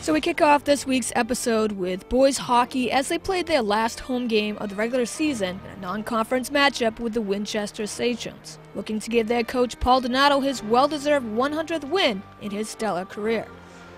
So we kick off this week's episode with boys hockey as they played their last home game of the regular season in a non-conference matchup with the Winchester Sachems, looking to give their coach Paul Donato his well-deserved 100th win in his stellar career.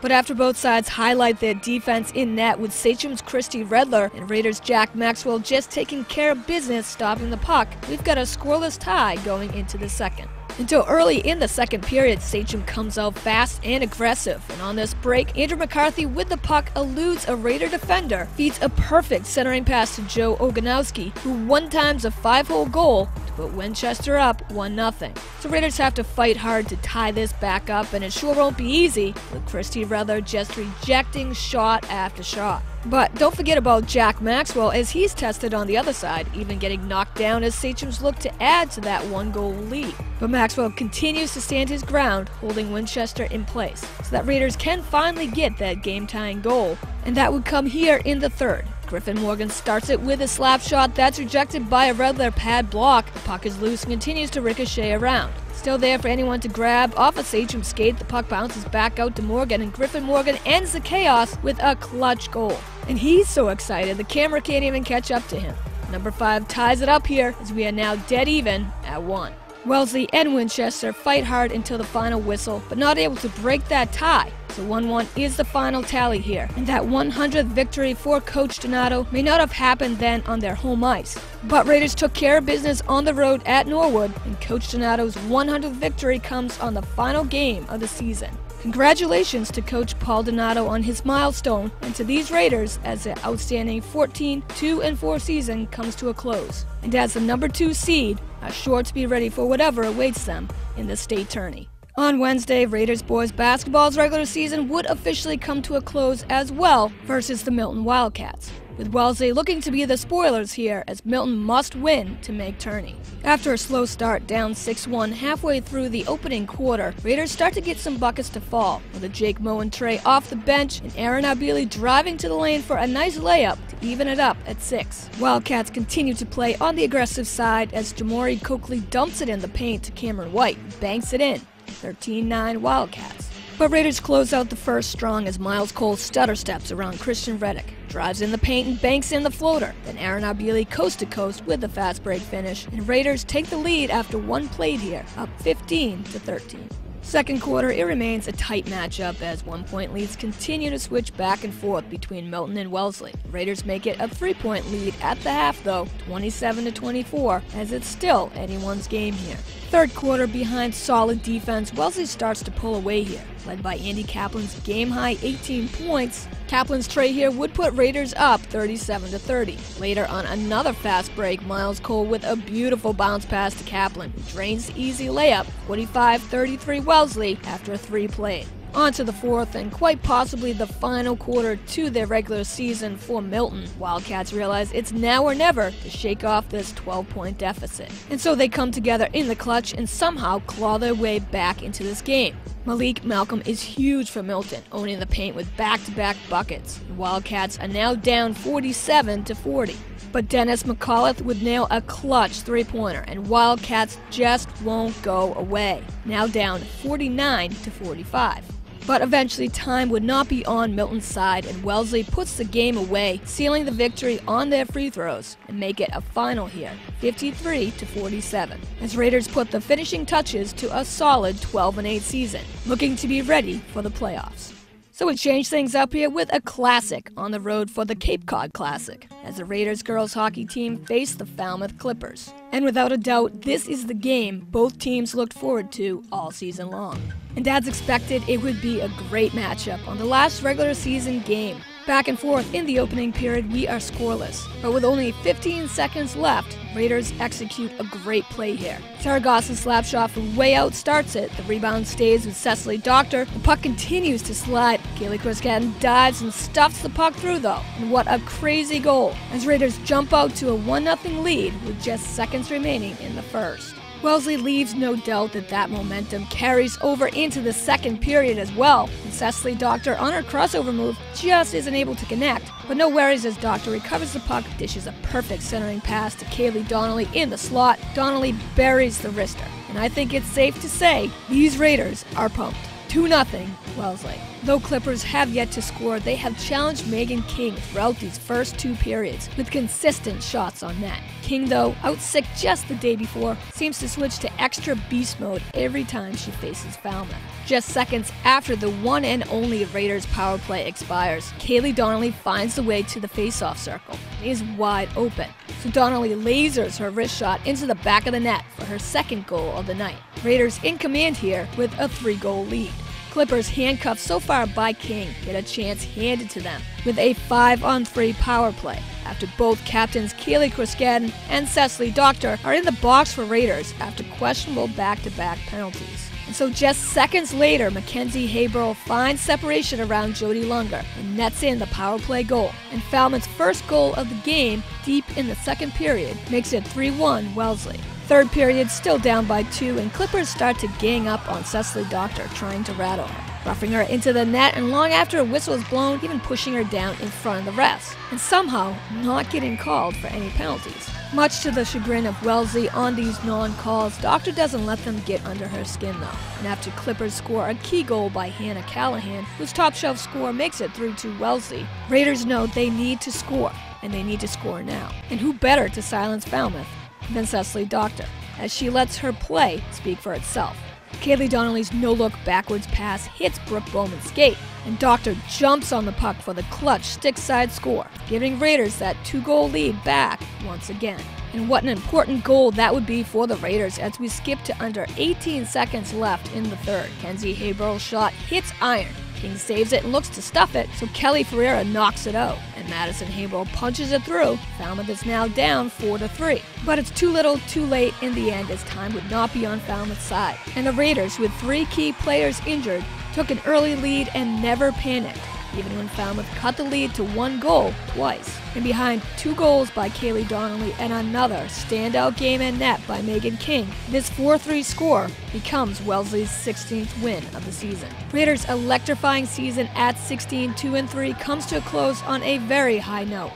But after both sides highlight their defense in net with Sachems' Christy Redler and Raiders' Jack Maxwell just taking care of business stopping the puck, we've got a scoreless tie going into the second. Until early in the second period, Sachem comes out fast and aggressive, and on this break, Andrew McCarthy with the puck eludes a Raider defender, feeds a perfect centering pass to Joe Oganowski, who one-times a 5-hole goal to put Winchester up 1-0. So Raiders have to fight hard to tie this back up, and it sure won't be easy, with Christy Redler just rejecting shot after shot. But don't forget about Jack Maxwell as he's tested on the other side, even getting knocked down as Sachems look to add to that 1-goal lead. But Maxwell continues to stand his ground, holding Winchester in place, so that Raiders can finally get that game-tying goal, and that would come here in the third. Griffin Morgan starts it with a slap shot that's rejected by a Redler pad block. The puck is loose and continues to ricochet around. Still there for anyone to grab. Off a Sachem skate, the puck bounces back out to Morgan, and Griffin Morgan ends the chaos with a clutch goal. And he's so excited, the camera can't even catch up to him. Number 5 ties it up here as we are now dead even at 1. Wellesley and Winchester fight hard until the final whistle, but not able to break that tie. So 1-1 is the final tally here, and that 100th victory for Coach Donato may not have happened then on their home ice. But Raiders took care of business on the road at Norwood, and Coach Donato's 100th victory comes on the final game of the season. Congratulations to Coach Paul Donato on his milestone, and to these Raiders as their outstanding 14-2-4 season comes to a close. And as the number 2 seed, are sure to be ready for whatever awaits them in the state tourney. On Wednesday, Raiders boys basketball's regular season would officially come to a close as well versus the Milton Wildcats, with Wellesley looking to be the spoilers here as Milton must win to make tourney. After a slow start down 6-1 halfway through the opening quarter, Raiders start to get some buckets to fall, with a Jake Moen tray off the bench and Aaron Abili driving to the lane for a nice layup to even it up at 6. Wildcats continue to play on the aggressive side as Jamori Coakley dumps it in the paint to Cameron White and banks it in. 13-9 Wildcats. But Raiders close out the first strong as Miles Cole stutter steps around Christian Reddick, drives in the paint and banks in the floater. Then Aaron Abili coast to coast with the fast break finish, and Raiders take the lead after one played here, up 15-13. Second quarter, it remains a tight matchup as 1-point leads continue to switch back and forth between Milton and Wellesley. The Raiders make it a 3-point lead at the half though, 27-24, as it's still anyone's game here. Third quarter, behind solid defense, Wellesley starts to pull away here, led by Andy Kaplan's game-high 18 points. Kaplan's tray here would put Raiders up 37-30. Later on another fast break, Miles Cole with a beautiful bounce pass to Kaplan, who drains the easy layup, 45-33 Wellesley after a 3 played. On to the fourth and quite possibly the final quarter to their regular season for Milton. Wildcats realize it's now or never to shake off this 12-point deficit. And so they come together in the clutch and somehow claw their way back into this game. Malik Malcolm is huge for Milton, owning the paint with back-to-back buckets. The Wildcats are now down 47-40. But Dennis McAuliffe would nail a clutch 3-pointer, and Wildcats just won't go away. Now down 49-45. But eventually time would not be on Milton's side, and Wellesley puts the game away, sealing the victory on their free throws and make it a final here, 53-47, as Raiders put the finishing touches to a solid 12-8 season, looking to be ready for the playoffs. So we change things up here with a classic on the road for the Cape Cod Classic, as the Raiders girls hockey team face the Falmouth Clippers. And without a doubt, this is the game both teams looked forward to all season long. And as expected, it would be a great matchup on the last regular season game. Back and forth in the opening period, we are scoreless. But with only 15 seconds left, Raiders execute a great play here. Saragosa's slap shot from way out starts it. The rebound stays with Cecily Doctor. The puck continues to slide. Kaylee Kriskanen dives and stuffs the puck through though. And what a crazy goal, as Raiders jump out to a 1-0 lead with just seconds remaining in the first. Wellesley leaves no doubt that momentum carries over into the second period as well. And Cecily Doctor on her crossover move just isn't able to connect. But no worries as Doctor recovers the puck, dishes a perfect centering pass to Kaylee Donnelly in the slot. Donnelly buries the wrister. And I think it's safe to say these Raiders are pumped. 2-0 Wellesley. Though Clippers have yet to score, they have challenged Megan King throughout these first 2 periods with consistent shots on net. King, though, out sick just the day before, seems to switch to extra beast mode every time she faces Falmouth. Just seconds after the one and only Raiders power play expires, Kaylee Donnelly finds the way to the face-off circle and is wide open. So Donnelly lasers her wrist shot into the back of the net for her second goal of the night. Raiders in command here with a 3-goal lead. Clippers, handcuffed so far by King, get a chance handed to them with a 5-on-3 power play after both captains Kaylee Kriskaden and Cecily Doctor are in the box for Raiders after questionable back-to-back penalties. And so just seconds later, Mackenzie Haberl finds separation around Jody Lunger and nets in the power play goal. And Falmouth's first goal of the game, deep in the second period, makes it 3-1 Wellesley. Third period, still down by 2, and Clippers start to gang up on Cecily Doctor, trying to rattle her, roughing her into the net, and long after a whistle is blown, even pushing her down in front of the refs, and somehow not getting called for any penalties. Much to the chagrin of Wellesley on these non-calls, Doctor doesn't let them get under her skin though, and after Clippers score a key goal by Hannah Callahan, whose top-shelf score makes it 3-2 Wellesley, Raiders know they need to score, and they need to score now. And who better to silence Falmouth than Cecily Doctor, as she lets her play speak for itself. Kaylee Donnelly's no-look backwards pass hits Brooke Bowman's skate, and Doctor jumps on the puck for the clutch stick-side score, giving Raiders that 2-goal lead back once again. And what an important goal that would be for the Raiders as we skip to under 18 seconds left in the third. Mackenzie Haberl's shot hits iron. King saves it and looks to stuff it, so Kelly Ferreira knocks it out, and Madison Haberl punches it through. Falmouth is now down 4-3. But it's too little, too late in the end, as time would not be on Falmouth's side. And the Raiders, with 3 key players injured, took an early lead and never panicked, even when Falmouth cut the lead to 1 goal twice. And behind 2 goals by Kaylee Donnelly and another standout game and net by Megan King, this 4-3 score becomes Wellesley's 16th win of the season. Raiders' electrifying season at 16-2-3 comes to a close on a very high note,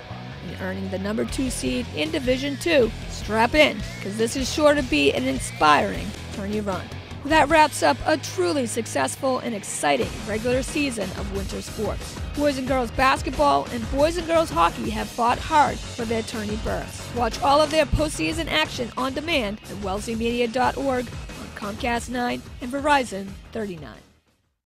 and earning the number 2 seed in Division 2. Strap in, because this is sure to be an inspiring tourney run. That wraps up a truly successful and exciting regular season of winter sports. Boys and girls basketball and boys and girls hockey have fought hard for their tourney berths. Watch all of their postseason action on demand at wellesleymedia.org, on Comcast 9 and Verizon 39.